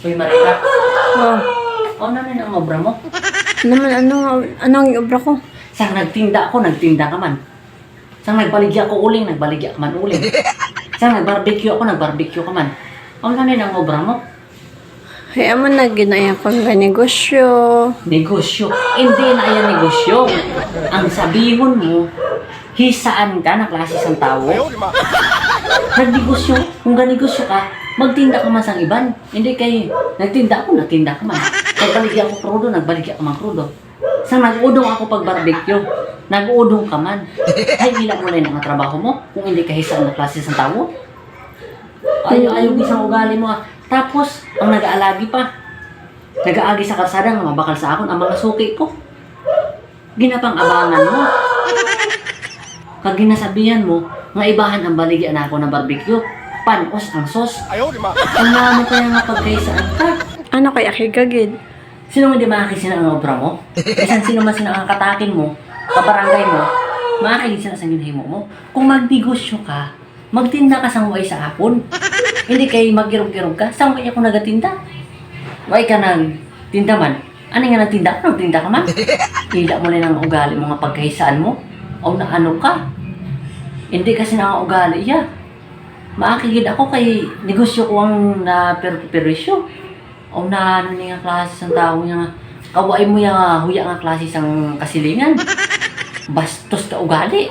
Uy, Marika. Oh, Ano na ang obra mo? naman ano ang obra ko? Sang nagtinda ako, nagtinda ka man. Sang nagbaligya ko uling, nagbaligya ka man uling. Sang nagbarbecue ako, nagbarbecue ka man. Ano na ang obra mo? Kaya mo na ginaya ko nga negosyo. Negosyo. Hindi na yan negosyo. Ang sabihin mo, hisaan ka na klase ng tao. Nagnegosyo. Kung ganegosyo ka, magtinda ka man sang iban. Hindi kay, nagtinda ako, nagtinda ka man. Nagbaligya ako krudo, nagbaligya ka man krudo. Sang nag-udong ako pag barbecue, nag-udong ka man. Ay, ilang mo na yung mga trabaho mo kung hindi ka hisaan na klase ng tao. Ayaw isang ugali mo ah. Tapos, ang nag-aalagi pa. Nag-aagi sa kalsada nga mabakal sa akon ang mga suki ko. Ginapang-abangan mo. Kag ginasabihan mo, nga ibahan ang baligyan na ako ng barbecue. Panos ang sos. Ang naman kaya nga pagkaisaan ka. Ano kaya kay gagid? Sino hindi makakisina ang obra mo? Isan sino man sino ang katakin mo, kabarangay mo, makakisina sa ginhimo mo. Kung magnegosyo ka, magtinda ka sang way sa hapon. Hindi kay magirog-girog ka, sang way ako nagatinda. Way ka nagtinda man. Ano nga nagtinda ka? Nagtinda ka man? Hila mo lang ang ugali mo nga pagkahisaan mo. O na ano ka? Hindi kasi na ang ugali ya. Maakigid ako kay negosyo ko ang na-perperisyo. O na ano nga klase ng tao nga. Kawai mo yung huya nga klase sang kasilingan. Bastos ka ugali.